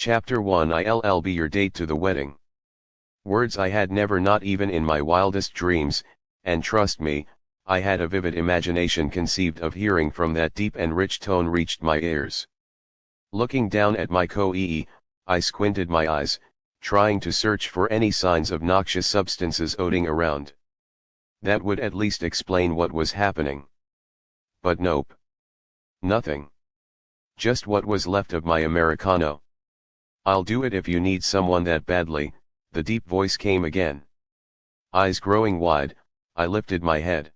Chapter 1 I'll be your date to the wedding. Words I had never, not even in my wildest dreams, and trust me, I had a vivid imagination conceived of hearing from that deep and rich tone reached my ears. Looking down at my coe, I squinted my eyes, trying to search for any signs of noxious substances floating around. That would at least explain what was happening. But nope. Nothing. Just what was left of my Americano. "I'll do it if you need someone that badly," the deep voice came again. Eyes growing wide, I lifted my head.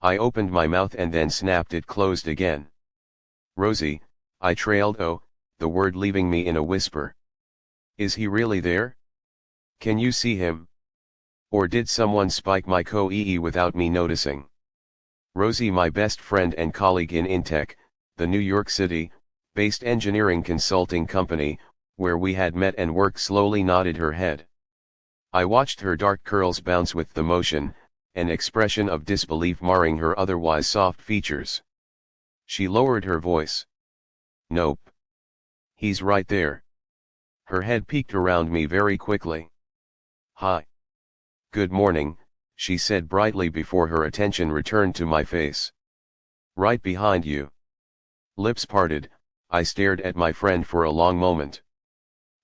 I opened my mouth and then snapped it closed again. "Rosie," I trailed, the word leaving me in a whisper. "Is he really there? Can you see him? Or did someone spike my coe without me noticing?" Rosie, my best friend and colleague in Intech, the New York City-based engineering consulting company, where we had met and worked, slowly nodded her head. I watched her dark curls bounce with the motion, an expression of disbelief marring her otherwise soft features. She lowered her voice. "Nope. He's right there." Her head peeked around me very quickly. "Hi. Good morning," she said brightly before her attention returned to my face. "Right behind you." Lips parted, I stared at my friend for a long moment.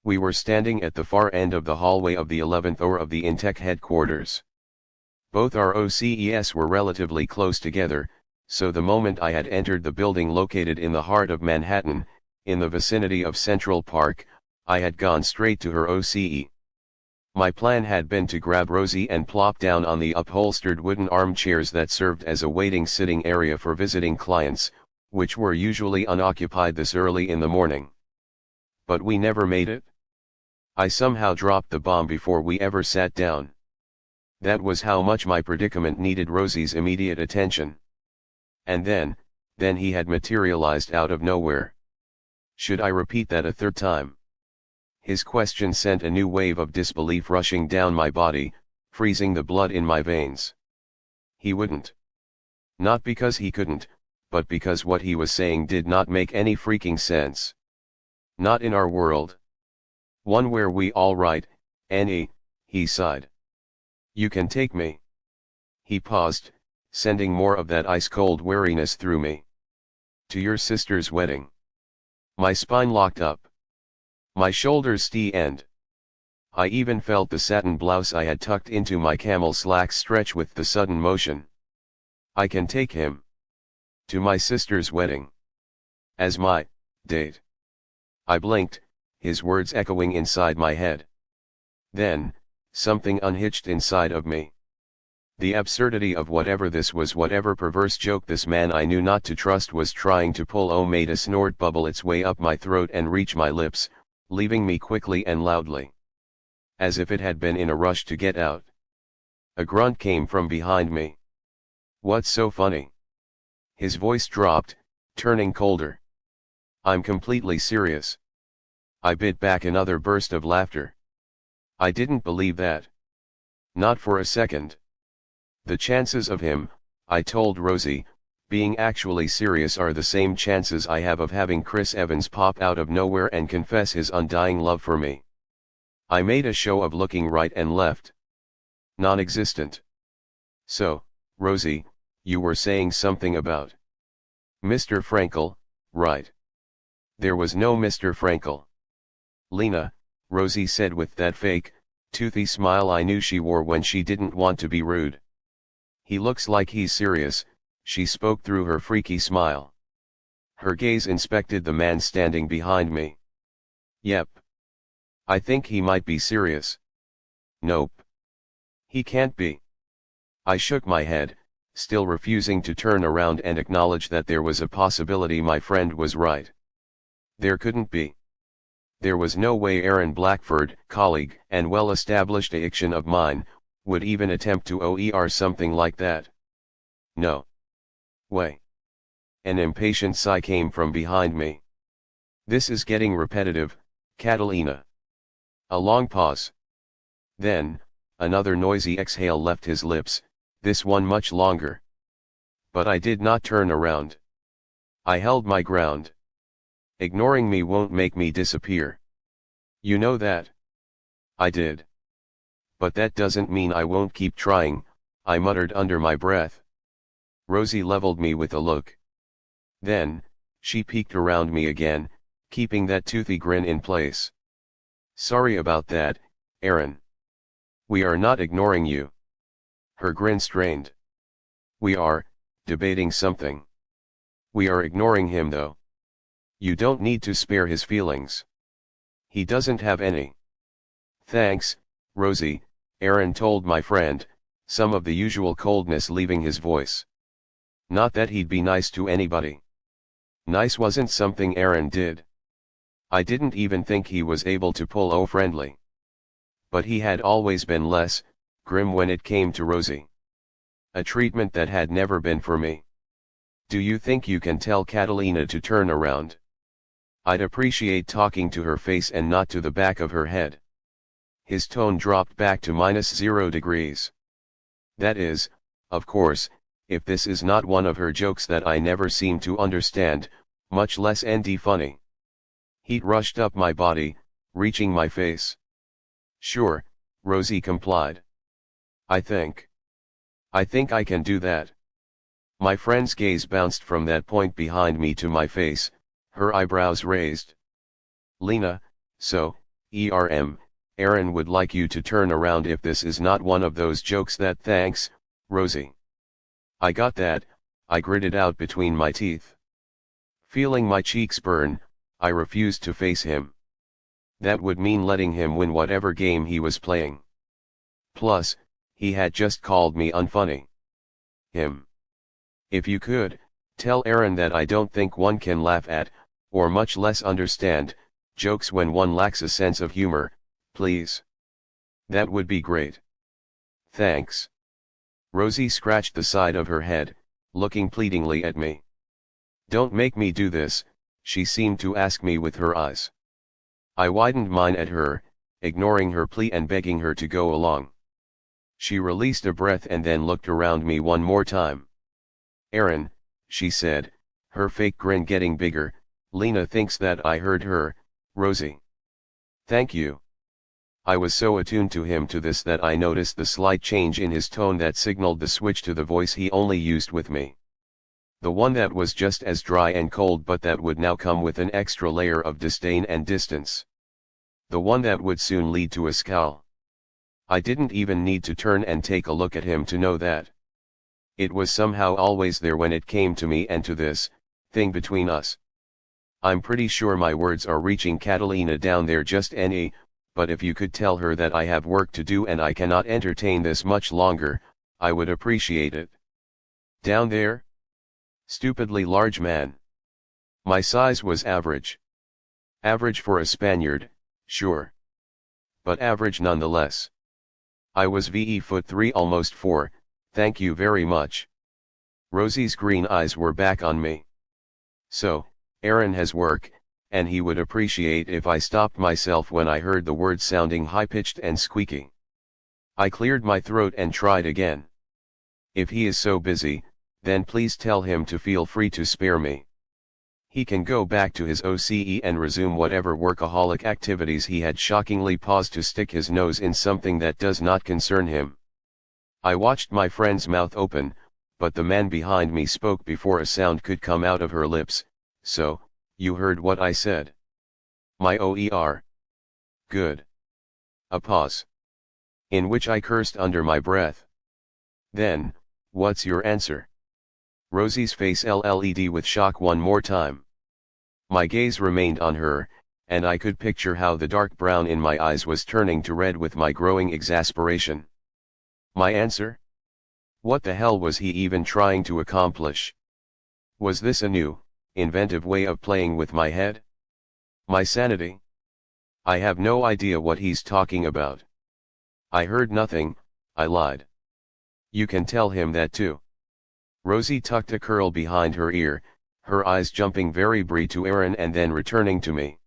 We were standing at the far end of the hallway of the 11th floor of the Intech headquarters. Both our OCES were relatively close together, so the moment I had entered the building located in the heart of Manhattan, in the vicinity of Central Park, I had gone straight to her OCE. My plan had been to grab Rosie and plop down on the upholstered wooden armchairs that served as a waiting sitting area for visiting clients, which were usually unoccupied this early in the morning. But we never made it. I somehow dropped the bomb before we ever sat down. That was how much my predicament needed Rosie's immediate attention. And then he had materialized out of nowhere. Should I repeat that a third time? His question sent a new wave of disbelief rushing down my body, freezing the blood in my veins. He wouldn't. Not because he couldn't, but because what he was saying did not make any freaking sense. Not in our world. One where we all right, Annie, he sighed. "You can take me." He paused, sending more of that ice-cold weariness through me. "To your sister's wedding." My spine locked up. My shoulders stiffened. I even felt the satin blouse I had tucked into my camel slacks stretch with the sudden motion. "I can take him. To my sister's wedding. As my date." I blinked, his words echoing inside my head. Then, something unhitched inside of me. The absurdity of whatever this was, whatever perverse joke this man I knew not to trust was trying to pull, made a snort bubble its way up my throat and reach my lips, leaving me quickly and loudly. As if it had been in a rush to get out. A grunt came from behind me. "What's so funny?" His voice dropped, turning colder. "I'm completely serious." I bit back another burst of laughter. I didn't believe that. Not for a second. The chances of him, I told Rosie, being actually serious are the same chances I have of having Chris Evans pop out of nowhere and confess his undying love for me. I made a show of looking right and left. Non-existent. "So, Rosie, you were saying something about Mr. Frankel, right?" "There was no Mr. Frankel. Lena," Rosie said with that fake, toothy smile I knew she wore when she didn't want to be rude. "He looks like he's serious," she spoke through her freaky smile. Her gaze inspected the man standing behind me. "Yep. I think he might be serious." "Nope. He can't be." I shook my head, still refusing to turn around and acknowledge that there was a possibility my friend was right. There couldn't be. There was no way Aaron Blackford, colleague and well-established addiction of mine, would even attempt to OER something like that. No way. An impatient sigh came from behind me. "This is getting repetitive, Catalina." A long pause. Then, another noisy exhale left his lips, this one much longer. But I did not turn around. I held my ground. Ignoring me won't make me disappear. You know that? I did. But that doesn't mean I won't keep trying, I muttered under my breath. Rosie leveled me with a look. Then, she peeked around me again, keeping that toothy grin in place. Sorry about that, Aaron. We are not ignoring you. Her grin strained. We are, debating something. We are ignoring him though. You don't need to spare his feelings. He doesn't have any. Thanks, Rosie, Aaron told my friend, some of the usual coldness leaving his voice. Not that he'd be nice to anybody. Nice wasn't something Aaron did. I didn't even think he was able to pull off friendly. But he had always been less grim when it came to Rosie. A treatment that had never been for me. Do you think you can tell Catalina to turn around? I'd appreciate talking to her face and not to the back of her head. His tone dropped back to -0 degrees. That is, of course, if this is not one of her jokes that I never seem to understand, much less ND funny. Heat rushed up my body, reaching my face. Sure, Rosie complied. I think I can do that. My friend's gaze bounced from that point behind me to my face, her eyebrows raised. Lena, so, Aaron would like you to turn around if this is not one of those jokes that thanks, Rosie. I got that, I gritted out between my teeth. Feeling my cheeks burn, I refused to face him. That would mean letting him win whatever game he was playing. Plus, he had just called me unfunny. Him. If you could, tell Aaron that I don't think one can laugh at, or much less understand, jokes when one lacks a sense of humor, please. That would be great. Thanks. Rosie scratched the side of her head, looking pleadingly at me. Don't make me do this, she seemed to ask me with her eyes. I widened mine at her, ignoring her plea and begging her to go along. She released a breath and then looked around me one more time. Aaron, she said, her fake grin getting bigger, Lena thinks that I heard her, Rosie. Thank you. I was so attuned to him to this that I noticed the slight change in his tone that signaled the switch to the voice he only used with me. The one that was just as dry and cold but that would now come with an extra layer of disdain and distance. The one that would soon lead to a scowl. I didn't even need to turn and take a look at him to know that. It was somehow always there when it came to me and to this thing between us. I'm pretty sure my words are reaching Catalina down there just any, but if you could tell her that I have work to do and I cannot entertain this much longer, I would appreciate it. Down there? Stupidly large man. My size was average. Average for a Spaniard, sure. But average nonetheless. I was foot 3 almost 4, thank you very much. Rosie's green eyes were back on me. So, Aaron has work, and he would appreciate if I stopped myself when I heard the words sounding high-pitched and squeaky. I cleared my throat and tried again. If he is so busy, then please tell him to feel free to spare me. He can go back to his OCE and resume whatever workaholic activities he had shockingly paused to stick his nose in something that does not concern him. I watched my friend's mouth open, but the man behind me spoke before a sound could come out of her lips, so, you heard what I said. My OER. Good. A pause. In which I cursed under my breath. Then, what's your answer? Rosie's face LLED with shock one more time. My gaze remained on her, and I could picture how the dark brown in my eyes was turning to red with my growing exasperation. My answer? What the hell was he even trying to accomplish? Was this a new, inventive way of playing with my head? My sanity? I have no idea what he's talking about. I heard nothing, I lied. You can tell him that too. Rosie tucked a curl behind her ear, her eyes jumping very briefly to Aaron and then returning to me.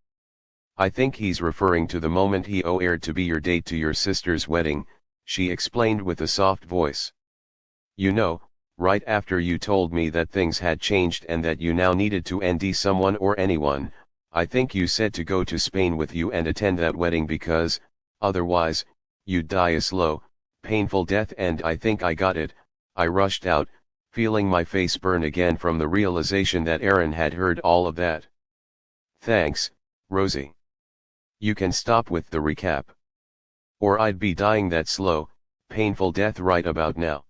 I think he's referring to the moment he offered to be your date to your sister's wedding, she explained with a soft voice. You know, right after you told me that things had changed and that you now needed to ND someone or anyone, I think you said to go to Spain with you and attend that wedding because, otherwise, you'd die a slow, painful death, and I think I got it. I rushed out, feeling my face burn again from the realization that Aaron had heard all of that. Thanks, Rosie. You can stop with the recap. Or I'd be dying that slow, painful death right about now.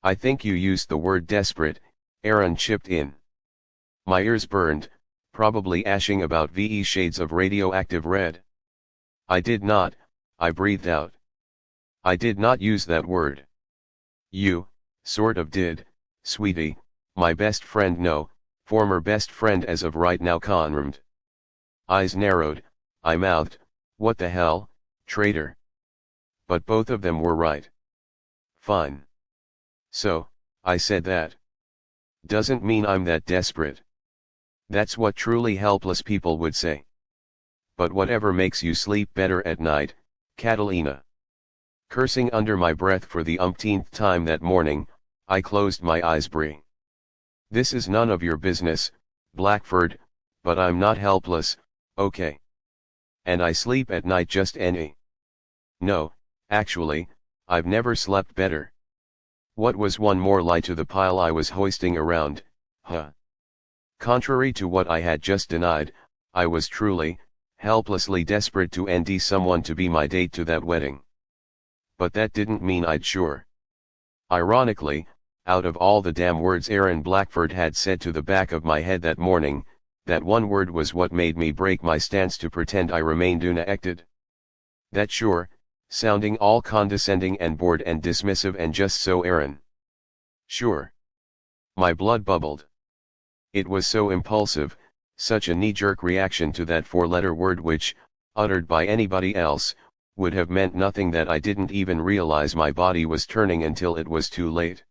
I think you used the word desperate, Aaron chipped in. My ears burned, probably ashing about VE shades of radioactive red. I did not, I breathed out. I did not use that word. You, sort of did, sweetie, my best friend, no, former best friend as of right now, confirmed. Eyes narrowed, I mouthed, what the hell, traitor. But both of them were right. Fine. So, I said that. Doesn't mean I'm that desperate. That's what truly helpless people would say. But whatever makes you sleep better at night, Catalina. Cursing under my breath for the umpteenth time that morning, I closed my eyes, breathing. This is none of your business, Blackford, but I'm not helpless, okay? And I sleep at night just any. No, actually, I've never slept better. What was one more lie to the pile I was hoisting around, huh? Contrary to what I had just denied, I was truly, helplessly desperate to ND someone to be my date to that wedding. But that didn't mean I'd sure. Ironically, out of all the damn words Aaron Blackford had said to the back of my head that morning, that one word was what made me break my stance to pretend I remained unaffected. That sure, sounding all condescending and bored and dismissive and just so Aaron. Sure. My blood bubbled. It was so impulsive, such a knee-jerk reaction to that four-letter word which, uttered by anybody else, would have meant nothing, that I didn't even realize my body was turning until it was too late.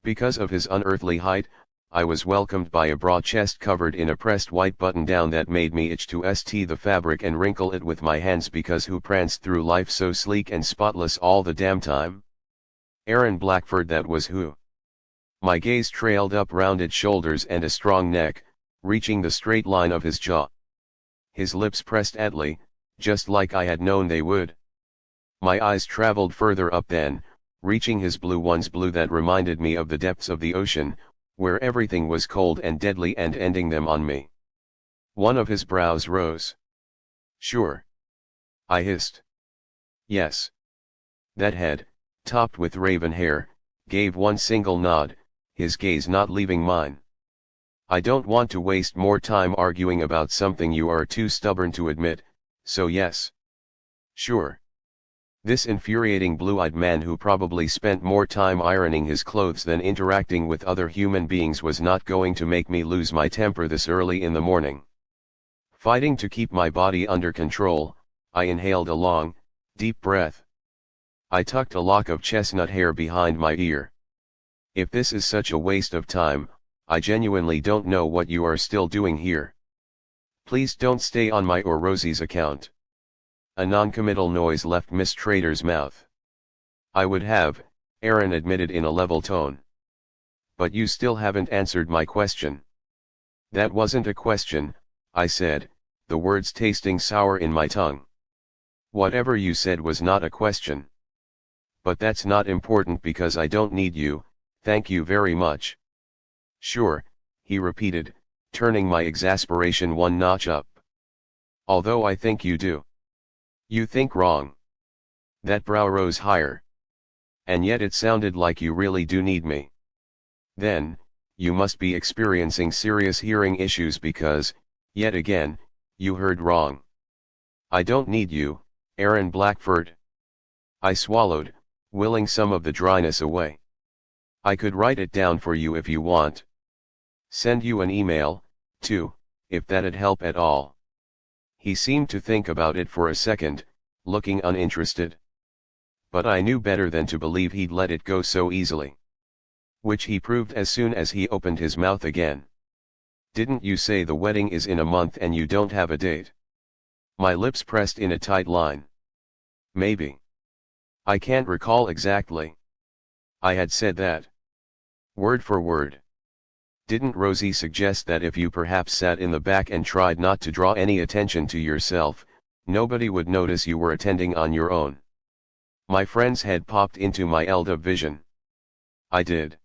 Because of his unearthly height, I was welcomed by a broad chest covered in a pressed white button-down that made me itch to st the fabric and wrinkle it with my hands, because who pranced through life so sleek and spotless all the damn time? Aaron Blackford, that was who. My gaze trailed up rounded shoulders and a strong neck, reaching the straight line of his jaw. His lips pressed tightly, just like I had known they would. My eyes traveled further up then, reaching his blue ones, blue that reminded me of the depths of the ocean, where everything was cold and deadly, and ending them on me. One of his brows rose. Sure. I hissed. Yes. That head, topped with raven hair, gave one single nod, his gaze not leaving mine. I don't want to waste more time arguing about something you are too stubborn to admit, so yes. Sure. This infuriating blue-eyed man, who probably spent more time ironing his clothes than interacting with other human beings, was not going to make me lose my temper this early in the morning. Fighting to keep my body under control, I inhaled a long, deep breath. I tucked a lock of chestnut hair behind my ear. If this is such a waste of time, I genuinely don't know what you are still doing here. Please don't stay on my or Rosie's account. A non-committal noise left Miss Trader's mouth. I would have, Aaron admitted in a level tone. But you still haven't answered my question. That wasn't a question, I said, the words tasting sour in my tongue. Whatever you said was not a question. But that's not important because I don't need you, thank you very much. Sure, he repeated, turning my exasperation one notch up. Although I think you do. You think wrong. That brow rose higher. And yet it sounded like you really do need me. Then, you must be experiencing serious hearing issues because, yet again, you heard wrong. I don't need you, Aaron Blackford. I swallowed, willing some of the dryness away. I could write it down for you if you want. Send you an email, too, if that'd help at all. He seemed to think about it for a second, looking uninterested. But I knew better than to believe he'd let it go so easily. Which he proved as soon as he opened his mouth again. Didn't you say the wedding is in a month and you don't have a date? My lips pressed in a tight line. Maybe. I can't recall exactly. I had said that. Word for word. Didn't Rosie suggest that if you perhaps sat in the back and tried not to draw any attention to yourself, nobody would notice you were attending on your own? My friend's head popped into my field of vision. I did.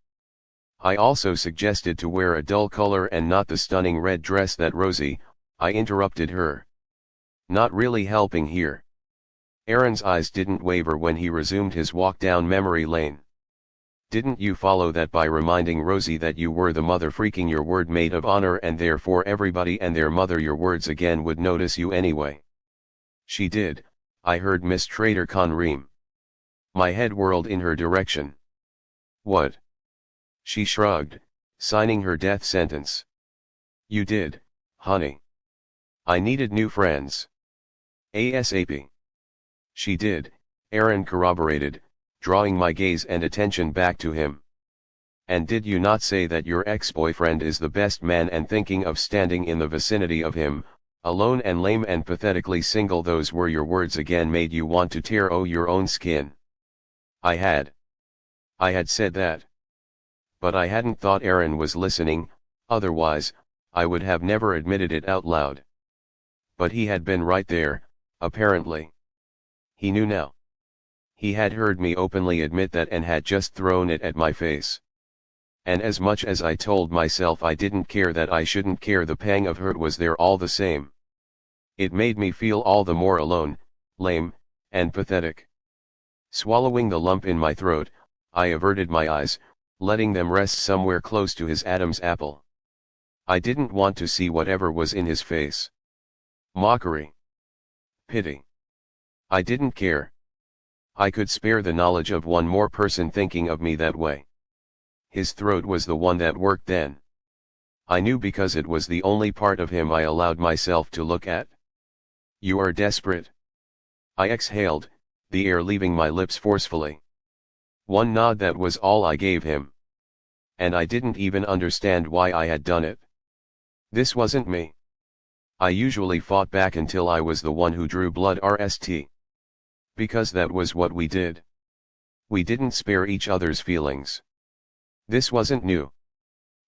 I also suggested to wear a dull color and not the stunning red dress that Rosie, I interrupted her. Not really helping here. Aaron's eyes didn't waver when he resumed his walk down memory lane. Didn't you follow that by reminding Rosie that you were the mother freaking your word maid of honor and therefore everybody and their mother your words again would notice you anyway? She did, I heard Miss Trader Conream. My head whirled in her direction. What? She shrugged, signing her death sentence. You did, honey. I needed new friends. ASAP. She did, Aaron corroborated, drawing my gaze and attention back to him. And did you not say that your ex-boyfriend is the best man and thinking of standing in the vicinity of him, alone and lame and pathetically single? Those were your words again, made you want to tear your own skin. I had said that. But I hadn't thought Aaron was listening, otherwise, I would have never admitted it out loud. But he had been right there, apparently. He knew now. He had heard me openly admit that and had just thrown it at my face. And as much as I told myself I didn't care that I shouldn't care, the pang of hurt was there all the same. It made me feel all the more alone, lame, and pathetic. Swallowing the lump in my throat, I averted my eyes, letting them rest somewhere close to his Adam's apple. I didn't want to see whatever was in his face. Mockery. Pity. I didn't care. I could spare the knowledge of one more person thinking of me that way. His throat was the one that worked then. I knew because it was the only part of him I allowed myself to look at. You are desperate. I exhaled, the air leaving my lips forcefully. One nod, that was all I gave him. And I didn't even understand why I had done it. This wasn't me. I usually fought back until I was the one who drew blood, RST. Because that was what we did. We didn't spare each other's feelings. This wasn't new.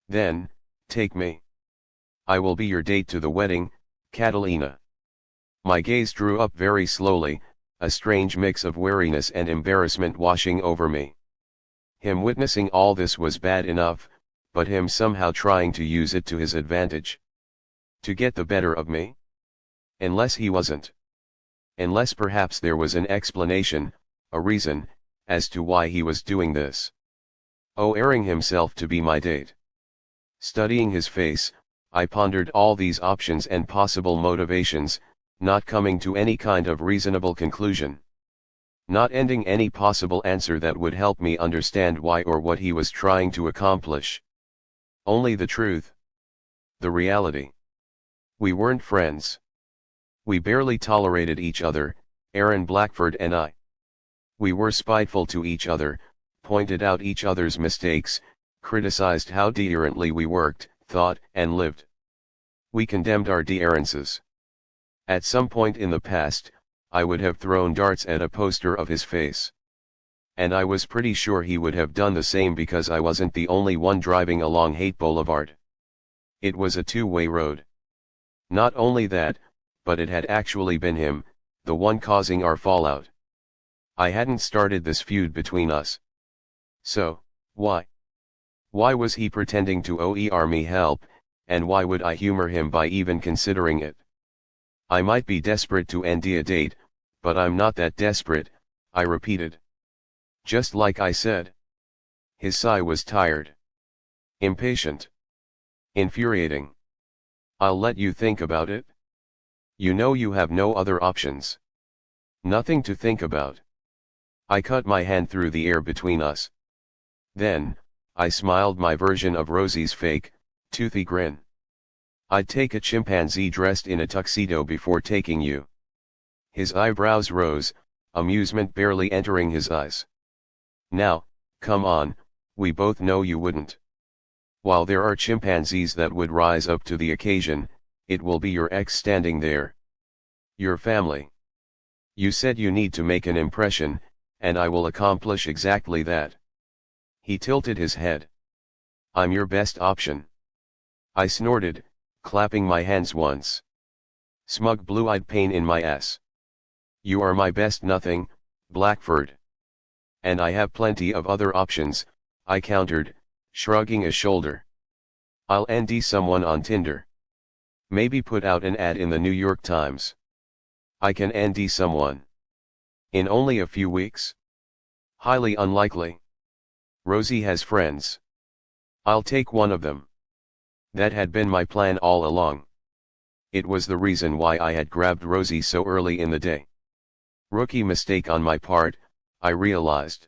Then, take me. I will be your date to the wedding, Catalina. My gaze drew up very slowly, a strange mix of weariness and embarrassment washing over me. Him witnessing all this was bad enough, but him somehow trying to use it to his advantage. To get the better of me? Unless he wasn't. Unless perhaps there was an explanation, a reason, as to why he was doing this. Oh, airing himself to be my date. Studying his face, I pondered all these options and possible motivations, not coming to any kind of reasonable conclusion. Not ending any possible answer that would help me understand why or what he was trying to accomplish. Only the truth. The reality. We weren't friends. We barely tolerated each other, Aaron Blackford and I. We were spiteful to each other, pointed out each other's mistakes, criticized how dearantly we worked, thought, and lived. We condemned our deerrances. At some point in the past, I would have thrown darts at a poster of his face. And I was pretty sure he would have done the same because I wasn't the only one driving along Hate Boulevard. It was a two-way road. Not only that, but it had actually been him, the one causing our fallout. I hadn't started this feud between us. So, why? Why was he pretending to owe me help, and why would I humor him by even considering it? I might be desperate to end a date, but I'm not that desperate, I repeated. Just like I said. His sigh was tired. Impatient. Infuriating. I'll let you think about it. You know you have no other options. Nothing to think about. I cut my hand through the air between us. Then, I smiled my version of Rosie's fake, toothy grin. I'd take a chimpanzee dressed in a tuxedo before taking you. His eyebrows rose, amusement barely entering his eyes. Now, come on, we both know you wouldn't. While there are chimpanzees that would rise up to the occasion, it will be your ex standing there. Your family. You said you need to make an impression, and I will accomplish exactly that. He tilted his head. I'm your best option. I snorted, clapping my hands once. Smug blue-eyed pain in my ass. You are my best nothing, Blackford. And I have plenty of other options, I countered, shrugging a shoulder. I'll ND someone on Tinder. Maybe put out an ad in the New York Times. I can ND someone. In only a few weeks? Highly unlikely. Rosie has friends. I'll take one of them. That had been my plan all along. It was the reason why I had grabbed Rosie so early in the day. Rookie mistake on my part, I realized.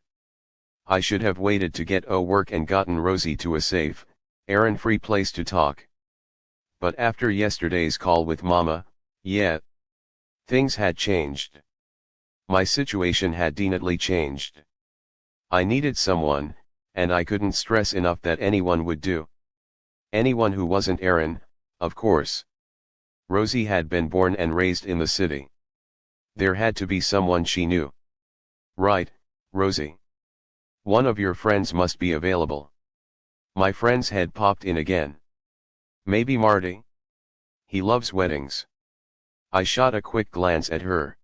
I should have waited to get work and gotten Rosie to a safe, errand-free place to talk. But after yesterday's call with Mama, yeah, things had changed. My situation had definitely changed. I needed someone, and I couldn't stress enough that anyone would do. Anyone who wasn't Aaron, of course. Rosie had been born and raised in the city. There had to be someone she knew. Right, Rosie. One of your friends must be available. My friend's head popped in again. Maybe Marty? He loves weddings. I shot a quick glance at her.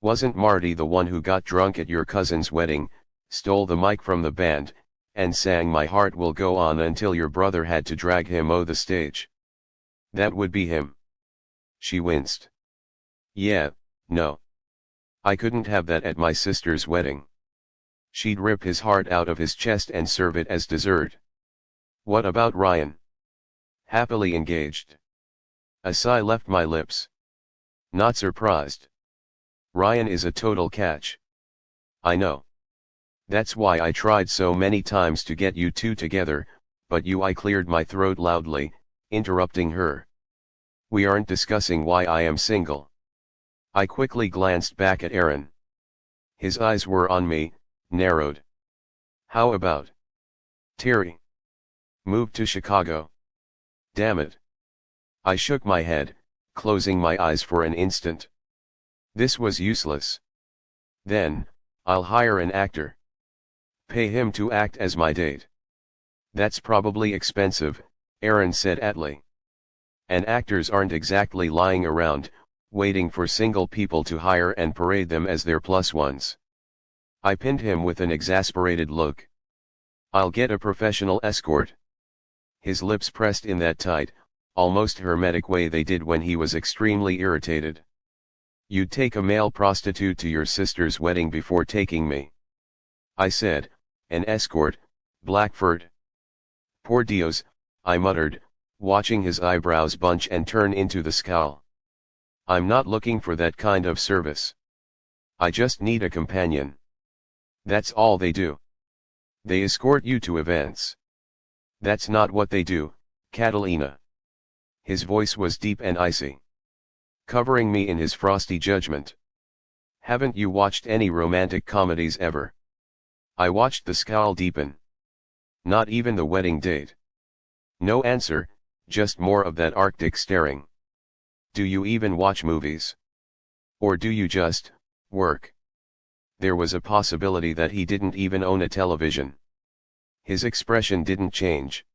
Wasn't Marty the one who got drunk at your cousin's wedding, stole the mic from the band, and sang "My Heart Will Go On" until your brother had to drag him off the stage? That would be him. She winced. Yeah, no. I couldn't have that at my sister's wedding. She'd rip his heart out of his chest and serve it as dessert. What about Ryan? Happily engaged. A sigh left my lips. Not surprised. Ryan is a total catch. I know. That's why I tried so many times to get you two together, but I cleared my throat loudly, interrupting her. We aren't discussing why I am single. I quickly glanced back at Aaron. His eyes were on me, narrowed. How about Terry? Moved to Chicago. Damn it. I shook my head, closing my eyes for an instant. This was useless. Then, I'll hire an actor. Pay him to act as my date. That's probably expensive, Aaron said atly. And actors aren't exactly lying around, waiting for single people to hire and parade them as their plus ones. I pinned him with an exasperated look. I'll get a professional escort. His lips pressed in that tight, almost hermetic way they did when he was extremely irritated. You'd take a male prostitute to your sister's wedding before taking me? I said, an escort, Blackford. Por Dios, I muttered, watching his eyebrows bunch and turn into the scowl. I'm not looking for that kind of service. I just need a companion. That's all they do. They escort you to events. That's not what they do, Catalina. His voice was deep and icy, covering me in his frosty judgment. Haven't you watched any romantic comedies ever? I watched the scowl deepen. Not even The Wedding Date. No answer, just more of that arctic staring. Do you even watch movies? Or do you just work? There was a possibility that he didn't even own a television. His expression didn't change.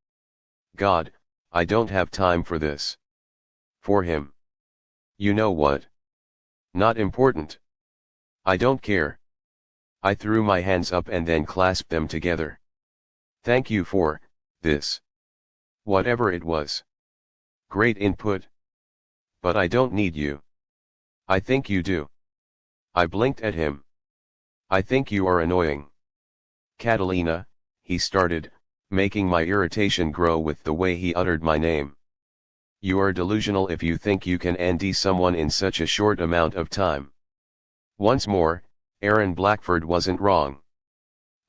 God, I don't have time for this. For him. You know what? Not important. I don't care. I threw my hands up and then clasped them together. Thank you for this. Whatever it was. Great input. But I don't need you. I think you do. I blinked at him. I think you are annoying. Catalina, he started, making my irritation grow with the way he uttered my name. You are delusional if you think you can ND someone in such a short amount of time. Once more, Aaron Blackford wasn't wrong.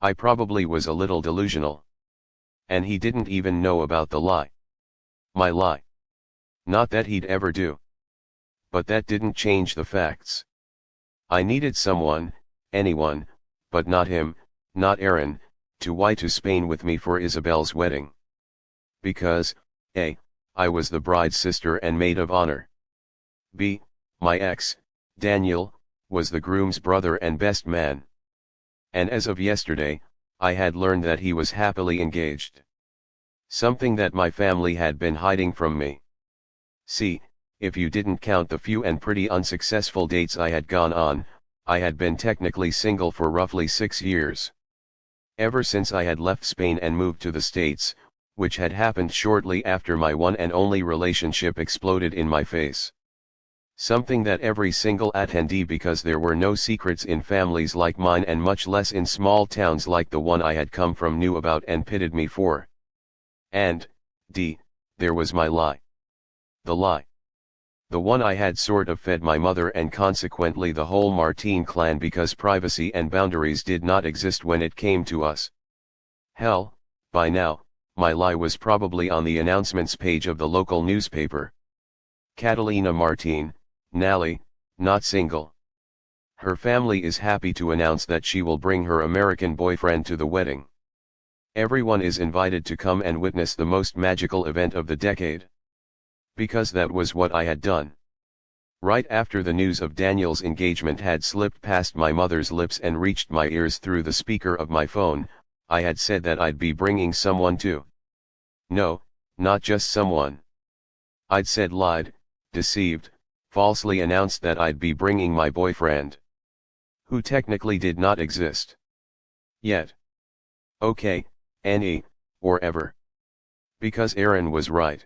I probably was a little delusional. And he didn't even know about the lie. My lie. Not that he'd ever do. But that didn't change the facts. I needed someone, anyone, but not him, not Aaron, to Spain with me for Isabel's wedding. Because, A, I was the bride's sister and maid of honor. B, my ex, Daniel, was the groom's brother and best man. And as of yesterday, I had learned that he was happily engaged. Something that my family had been hiding from me. See, if you didn't count the few and pretty unsuccessful dates I had gone on, I had been technically single for roughly 6 years. Ever since I had left Spain and moved to the States, which had happened shortly after my one and only relationship exploded in my face. Something that every single attendee, because there were no secrets in families like mine and much less in small towns like the one I had come from, knew about and pitied me for. And, there was my lie. The lie. The one I had sort of fed my mother and consequently the whole Martin clan, because privacy and boundaries did not exist when it came to us. Hell, by now, my lie was probably on the announcements page of the local newspaper. Catalina Martin, Nally, not single. Her family is happy to announce that she will bring her American boyfriend to the wedding. Everyone is invited to come and witness the most magical event of the decade. Because that was what I had done. Right after the news of Daniel's engagement had slipped past my mother's lips and reached my ears through the speaker of my phone, I had said that I'd be bringing someone too. No, not just someone. I'd said, lied, deceived, falsely announced that I'd be bringing my boyfriend. Who technically did not exist. Yet. Okay, any, or ever. Because Aaron was right.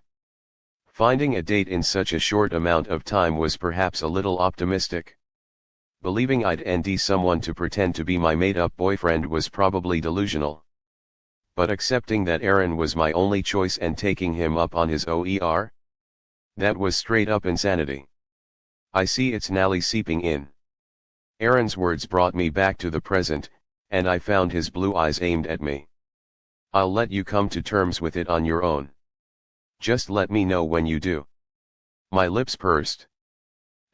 Finding a date in such a short amount of time was perhaps a little optimistic. Believing I'd ND someone to pretend to be my made-up boyfriend was probably delusional. But accepting that Aaron was my only choice and taking him up on his OER? That was straight-up insanity. I see it's Nally seeping in. Aaron's words brought me back to the present, and I found his blue eyes aimed at me. I'll let you come to terms with it on your own. Just let me know when you do. My lips pursed.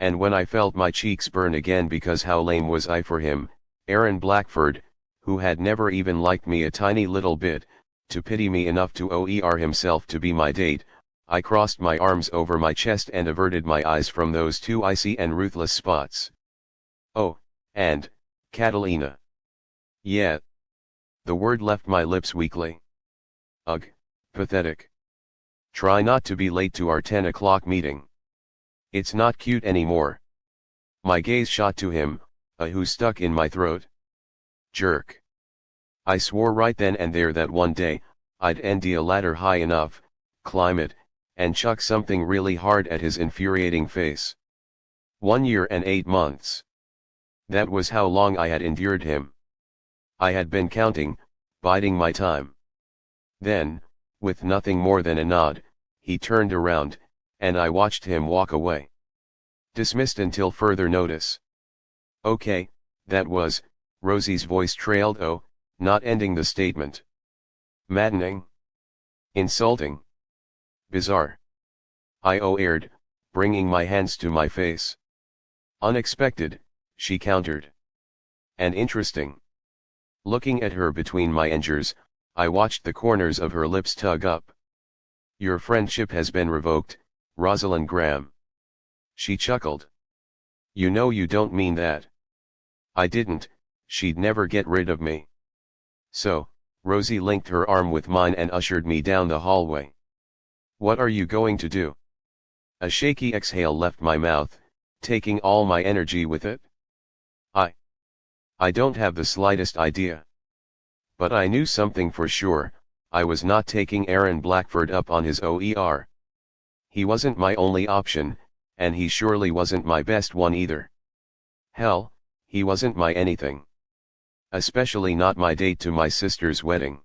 And when I felt my cheeks burn again, because how lame was I for him, Aaron Blackford, who had never even liked me a tiny little bit, to pity me enough to OER himself to be my date, I crossed my arms over my chest and averted my eyes from those two icy and ruthless spots. Oh, and, Catalina. Yeah. The word left my lips weakly. Ugh, pathetic. Try not to be late to our 10 o'clock meeting. It's not cute anymore. My gaze shot to him, a who stuck in my throat. Jerk. I swore right then and there that one day, I'd ND a ladder high enough, climb it, and chuck something really hard at his infuriating face. 1 year and 8 months. That was how long I had endured him. I had been counting, biding my time. Then, with nothing more than a nod, he turned around, and I watched him walk away. Dismissed until further notice. Okay, that was, Rosie's voice trailed, not ending the statement. Maddening. Insulting. Bizarre. I OER'd, bringing my hands to my face. Unexpected, she countered. And interesting. Looking at her between my angers, I watched the corners of her lips tug up. Your friendship has been revoked, Rosalind Graham. She chuckled. You know you don't mean that. I didn't, she'd never get rid of me. So, Rosie linked her arm with mine and ushered me down the hallway. What are you going to do? A shaky exhale left my mouth, taking all my energy with it. I don't have the slightest idea. But I knew something for sure, I was not taking Aaron Blackford up on his OER. He wasn't my only option, and he surely wasn't my best one either. Hell, he wasn't my anything. Especially not my date to my sister's wedding.